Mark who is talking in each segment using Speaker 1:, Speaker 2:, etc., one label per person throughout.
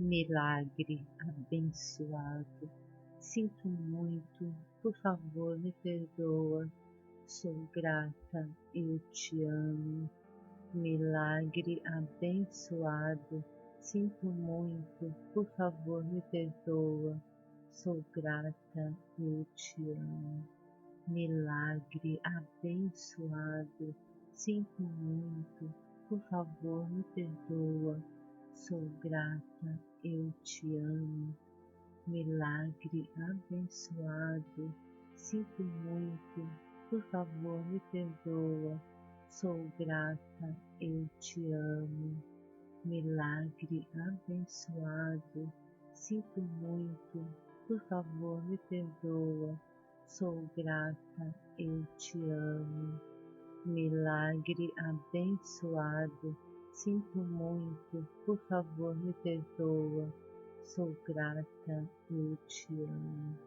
Speaker 1: Milagre abençoado, sinto muito, por favor me perdoa, sou grata, eu te amo. Milagre abençoado, sinto muito, por favor me perdoa, sou grata, eu te amo. Milagre abençoado, sinto muito, por favor me perdoa, sou grata, eu te amo. Milagre abençoado, sinto muito, por favor me perdoa, sou grata, eu te amo. Milagre abençoado, sinto muito, por favor me perdoa, sou grata, eu te amo. Milagre abençoado, sinto muito, por favor me perdoa, sou grata, eu te amo.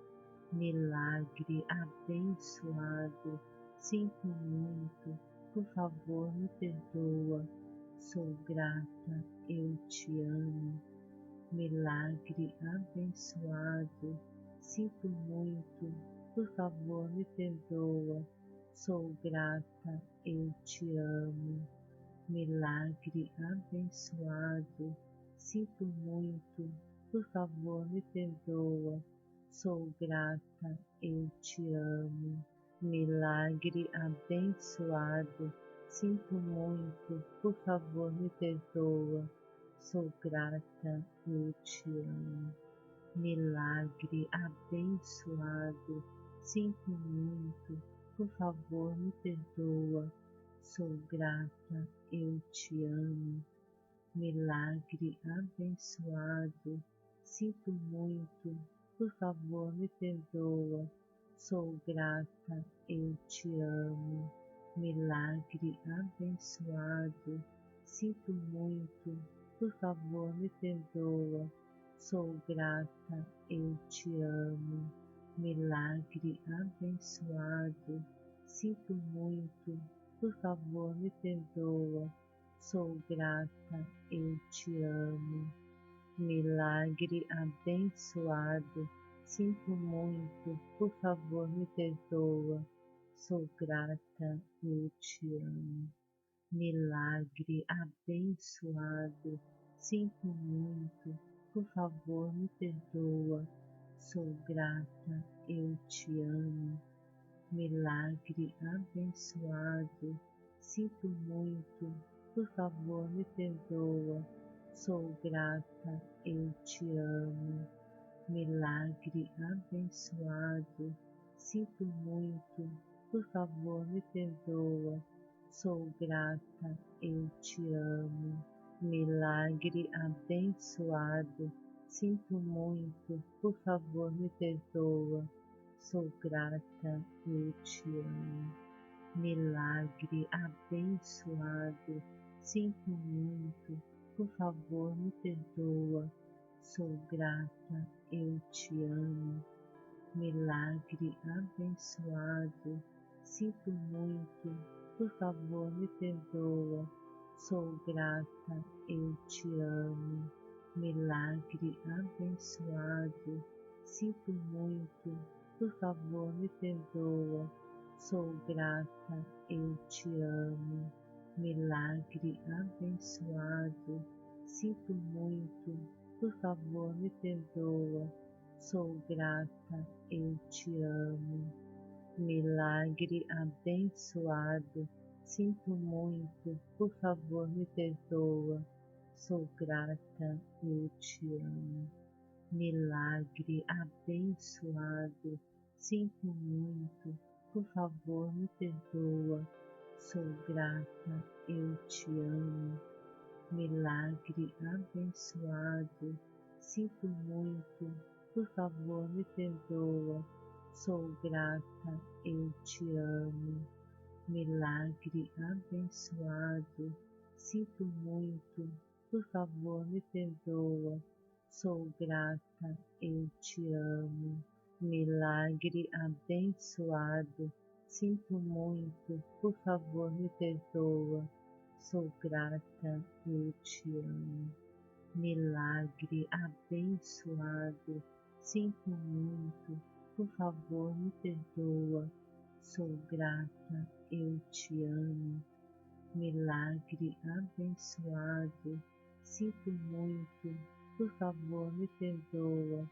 Speaker 1: Milagre abençoado, sinto muito, por favor me perdoa, sou grata, eu te amo. Milagre abençoado, sinto muito, por favor me perdoa, sou grata, eu te amo. Milagre abençoado, sinto muito, por favor me perdoa, sou grata, eu te amo. Milagre abençoado, sinto muito, por favor me perdoa, sou grata, eu te amo. Milagre abençoado, sinto muito, por favor me perdoa, sou grata, eu te amo. Milagre abençoado, sinto muito, por favor me perdoa, sou grata, eu te amo. Milagre abençoado, sinto muito, por favor me perdoa, sou grata, eu te amo. Milagre abençoado, sinto muito, por favor me perdoa, sou grata, eu te amo. Milagre abençoado, sinto muito, por favor me perdoa, sou grata, eu te amo. Milagre abençoado, sinto muito, por favor me perdoa, sou grata, eu te amo. Milagre abençoado, sinto muito, por favor me perdoa, sou grata, eu te amo. Milagre abençoado, sinto muito, por favor me perdoa, sou grata, eu te amo. Milagre abençoado, sinto muito, por favor me perdoa, sou grata, eu te amo. Milagre abençoado, sinto muito, por favor me perdoa, sou grata, eu te amo. Milagre abençoado, sinto muito, por favor me perdoa, sou grata, eu te amo. Milagre abençoado, sinto muito, por favor me perdoa, sou grata, eu te amo. Milagre abençoado, sinto muito, por favor me perdoa, sou grata, eu te amo. Milagre abençoado, sinto muito, por favor me perdoa, sou grata, eu te amo. Milagre abençoado, sinto muito, por favor me perdoa, sou grata, eu te amo. Milagre abençoado, sinto muito, por favor me perdoa, sou grata, eu te amo. Milagre abençoado, sinto muito, por favor me perdoa, sou grata, eu te amo. Milagre abençoado, sinto muito, por favor me perdoa, sou grata, eu te amo. Milagre abençoado, sinto muito, por favor me perdoa, sou grata, eu te amo. Milagre abençoado, sinto muito, por favor me perdoa,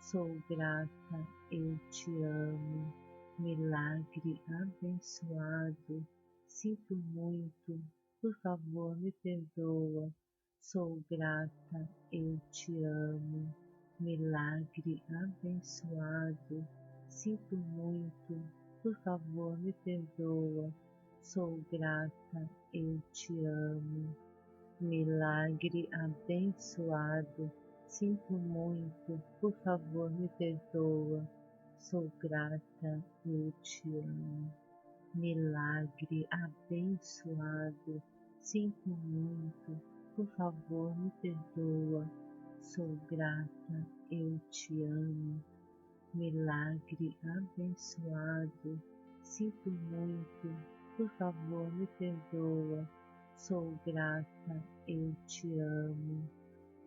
Speaker 1: sou grata, eu te amo. Milagre abençoado, sinto muito, por favor me perdoa, sou grata, eu te amo. Milagre abençoado, sinto muito, por favor me perdoa, sou grata, eu te amo. Milagre abençoado, sinto muito, por favor me perdoa, sou grata, eu te amo. Milagre abençoado, sinto muito, por favor me perdoa, sou grata, eu te amo. Milagre abençoado, sinto muito, por favor me perdoa, sou grata, eu te amo.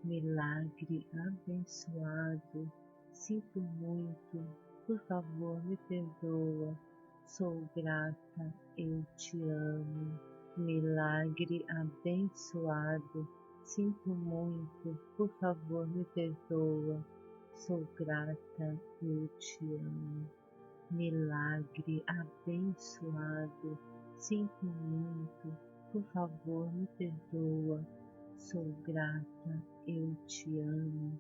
Speaker 1: Milagre abençoado, sinto muito, por favor me perdoa, sou grata, eu te amo. Milagre abençoado, sinto muito, por favor me perdoa, sou grata, eu te amo. Milagre abençoado, sinto muito, por favor me perdoa, sou grata, eu te amo.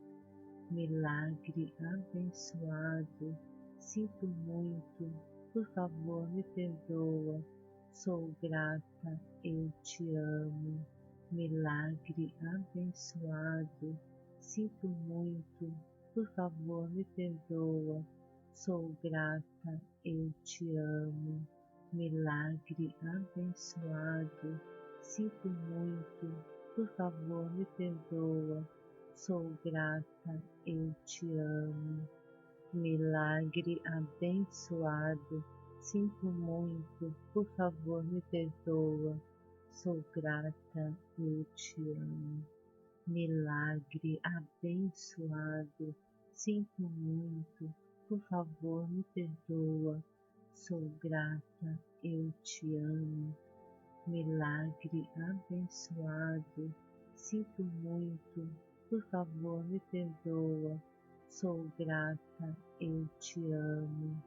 Speaker 1: Milagre abençoado, sinto muito, por favor me perdoa, sou grata, eu te amo. Milagre abençoado, sinto muito, por favor me perdoa, sou grata, eu te amo. Milagre abençoado, sinto muito, por favor me perdoa, sou grata, eu te amo. Milagre abençoado, sinto muito, por favor me perdoa, sou grata, eu te amo. Milagre abençoado, sinto muito, por favor me perdoa, sou grata, eu te amo. Milagre abençoado, sinto muito, por favor me perdoa, sou grata, eu te amo.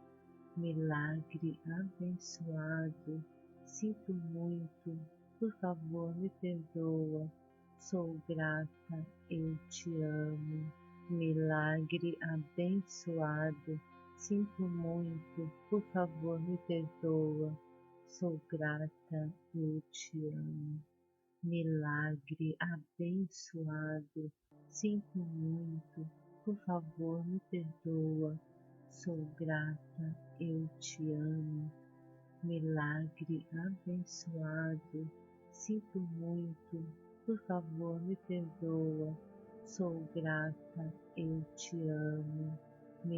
Speaker 1: Milagre abençoado, sinto muito, por favor me perdoa, sou grata, eu te amo. Milagre abençoado, sinto muito, por favor me perdoa, sou grata, eu te amo. Milagre abençoado, sinto muito, por favor me perdoa, sou grata, eu te amo. Milagre abençoado, sinto muito, por favor me perdoa, sou grata, eu te amo.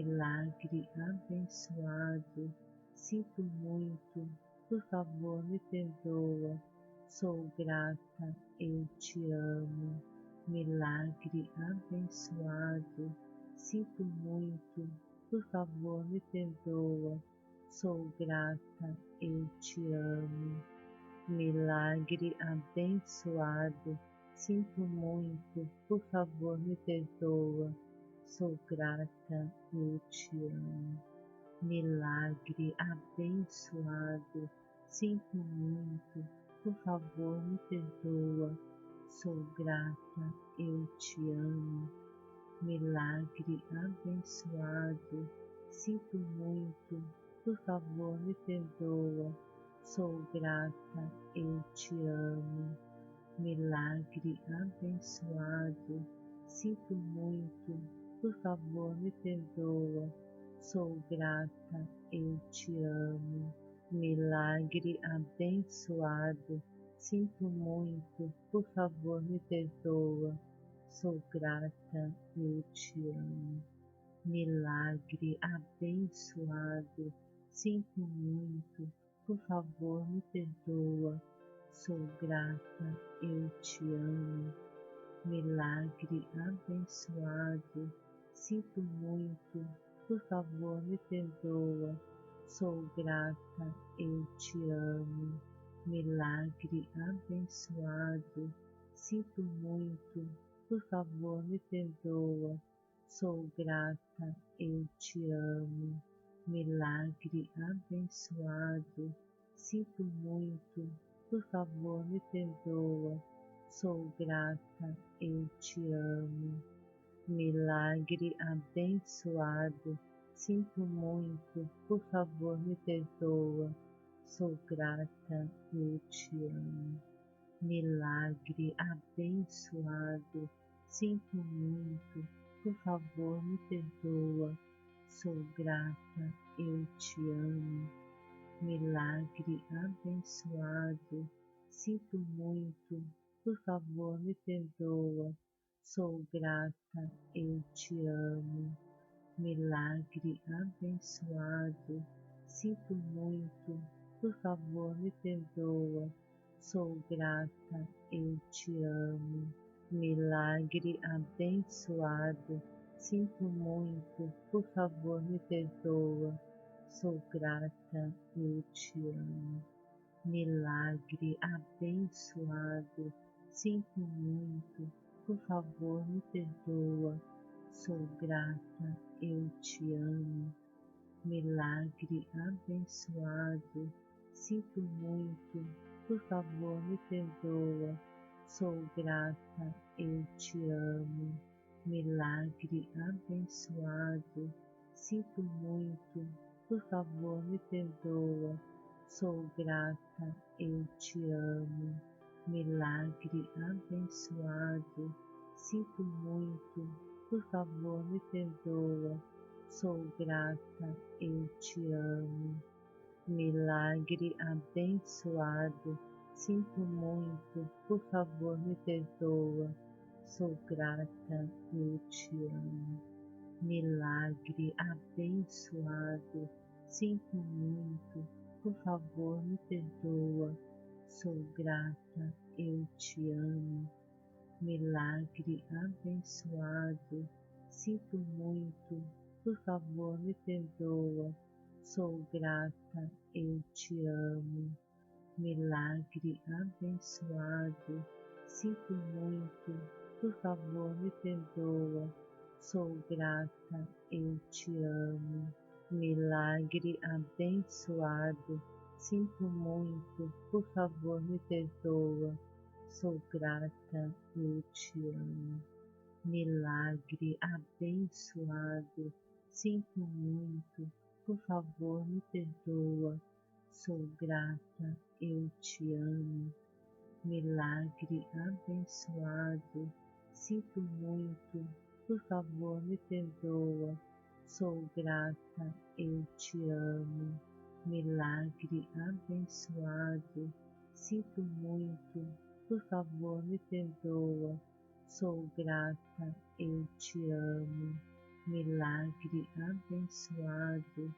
Speaker 1: Milagre abençoado, sinto muito, por favor me perdoa, sou grata, eu te amo. Milagre abençoado, sinto muito, por favor me perdoa, sou grata, eu te amo. Milagre abençoado, sinto muito, por favor me perdoa, sou grata, eu te amo. Milagre abençoado, sinto muito, por favor me perdoa, sou grata, eu te amo. Milagre abençoado, sinto muito, por favor me perdoa, sou grata, eu te amo. Milagre abençoado, sinto muito, por favor me perdoa, sou grata, eu te amo. Milagre abençoado, sinto muito, por favor me perdoa, sou grata, eu te amo. Milagre abençoado, sinto muito, por favor me perdoa, sou grata, eu te amo. Milagre abençoado, sinto muito, por favor me perdoa, sou grata, eu te amo. Milagre abençoado, sinto muito, por favor me perdoa, sou grata, eu te amo. Milagre abençoado, sinto muito, por favor me perdoa, sou grata, eu te amo. Milagre abençoado, sinto muito, por favor me perdoa, sou grata, eu te amo. Milagre abençoado, sinto muito, por favor me perdoa, sou grata, eu te amo. Milagre abençoado, sinto muito, por favor me perdoa, sou grata, eu te amo. Milagre abençoado, sinto muito, por favor me perdoa, sou grata, eu te amo. Milagre abençoado, sinto muito, por favor me perdoa, sou grata, eu te amo. Milagre abençoado, sinto muito, por favor me perdoa, sou grata, eu te amo. Milagre abençoado, sinto muito, por favor me perdoa, sou grata, eu te amo. Milagre abençoado, sinto muito, por favor me perdoa, sou grata, eu te amo. Milagre abençoado, sinto muito, por favor me perdoa, sou grata, eu te amo. Milagre abençoado, sinto muito, por favor me perdoa, sou grata, eu te amo. Milagre abençoado, sinto muito, por favor me perdoa, sou grata, eu te amo. Milagre abençoado, sinto muito, por favor me perdoa, sou grata, eu te amo. Milagre abençoado, sinto muito, por favor me perdoa, sou grata, eu te amo. Milagre abençoado, sinto muito, por favor me perdoa, sou grata, eu te amo. Milagre abençoado, sinto muito, por favor me perdoa, sou grata, eu te amo. Milagre abençoado, sinto muito, por favor me perdoa, sou grata, eu te amo. Milagre abençoado, sinto muito, por favor me perdoa, sou grata, eu te amo. Milagre abençoado,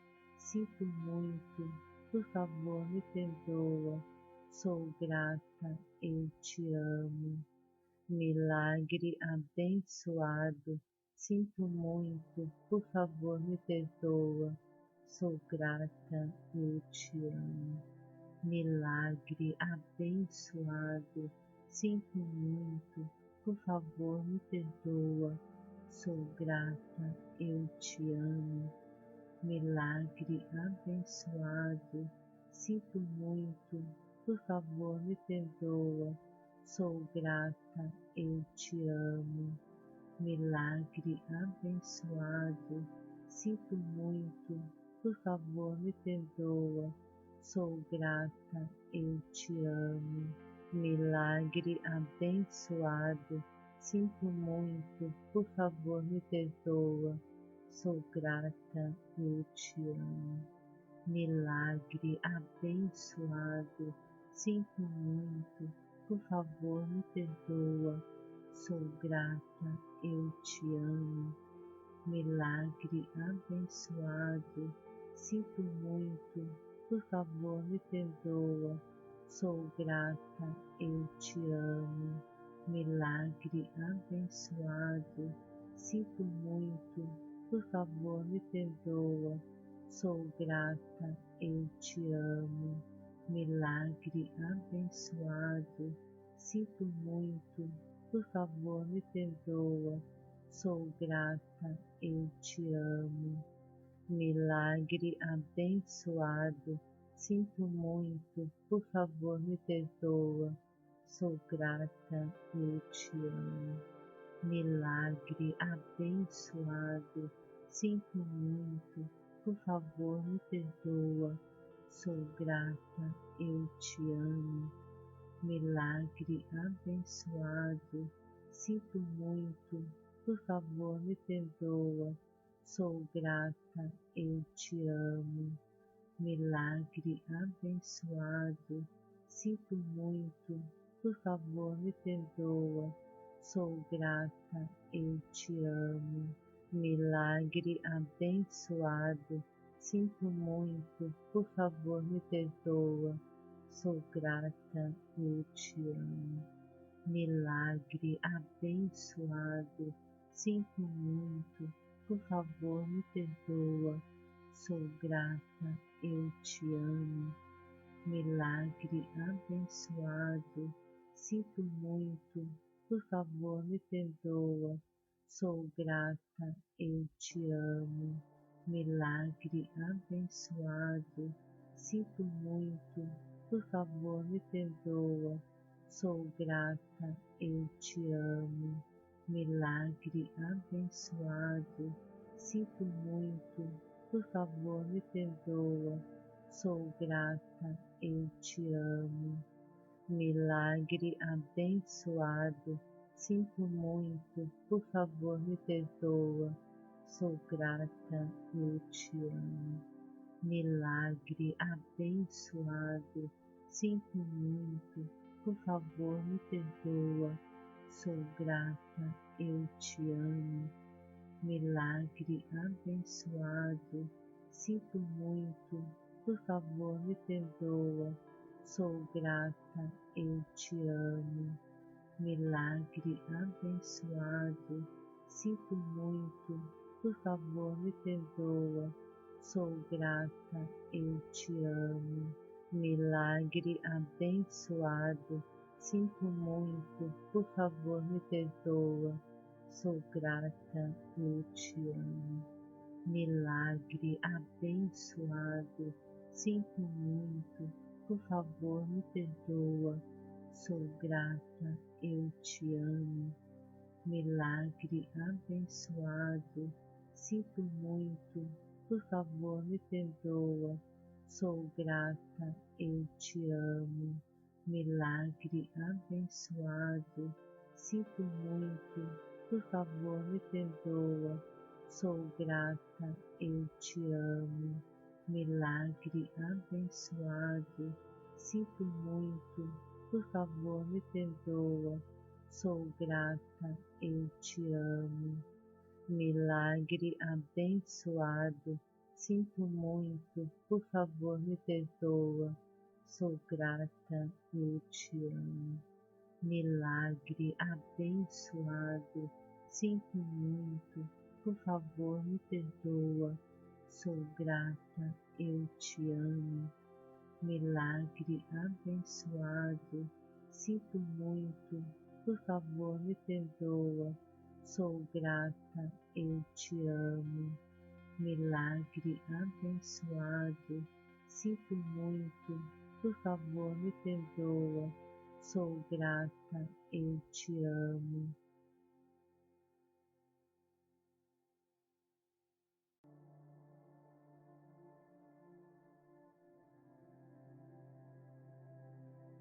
Speaker 1: sinto muito, por favor me perdoa, sou grata, eu te amo. Milagre abençoado, sinto muito, por favor me perdoa, sou grata, eu te amo. Milagre abençoado, sinto muito, por favor me perdoa, sou grata, eu te amo. Milagre abençoado, sinto muito, por favor me perdoa, sou grata, eu te amo. Milagre abençoado, sinto muito, por favor me perdoa, sou grata, eu te amo. Milagre abençoado, sinto muito, por favor me perdoa, sou grata, eu te amo. Milagre abençoado, sinto muito, por favor me perdoa, sou grata, eu te amo. Milagre abençoado, sinto muito, por favor me perdoa, sou grata, eu te amo. Milagre abençoado, sinto muito, por favor me perdoa, sou grata, eu te amo. Milagre abençoado, sinto muito, por favor me perdoa, sou grata, eu te amo. Milagre abençoado, sinto muito, por favor me perdoa, sou grata, eu te amo. Milagre abençoado, sinto muito, por favor me perdoa, sou grata, eu te amo. Milagre abençoado, sinto muito, por favor me perdoa, sou grata, eu te amo. Milagre abençoado, sinto muito, por favor me perdoa, sou grata, eu te amo. Milagre abençoado, sinto muito, por favor me perdoa, sou grata, eu te amo. Milagre abençoado, sinto muito, por favor me perdoa, sou grata, eu te amo. Milagre abençoado, sinto muito, por favor me perdoa, sou grata, eu te amo. Milagre abençoado, sinto muito, por favor me perdoa, sou grata, eu te amo. Milagre abençoado, sinto muito, por favor me perdoa, sou grata, eu te amo. Milagre abençoado, sinto muito, por favor me perdoa, sou grata, eu te amo. Milagre abençoado, sinto muito, por favor me perdoa, sou grata, eu te amo. Milagre abençoado, sinto muito, por favor me perdoa, sou grata, eu te amo. Milagre abençoado, sinto muito, por favor me perdoa, sou grata, eu te amo. Milagre abençoado, sinto muito, por favor me perdoa, sou grata, eu te amo. Milagre abençoado, sinto muito, por favor me perdoa, sou grata, eu te amo. Milagre abençoado, sinto muito, por favor me perdoa, sou grata, eu te amo. Milagre abençoado, sinto muito, por favor me perdoa, sou grata, eu te amo. Milagre abençoado, sinto muito, por favor me perdoa, sou grata, eu te amo. Milagre abençoado, sinto muito, por favor me perdoa, sou grata, eu te amo. Milagre abençoado, sinto muito, por favor me perdoa, sou grata, eu te amo. Milagre abençoado, sinto muito, por favor me perdoa, sou grata, eu te amo. Milagre abençoado, sinto muito, por favor me perdoa, sou grata, eu te amo.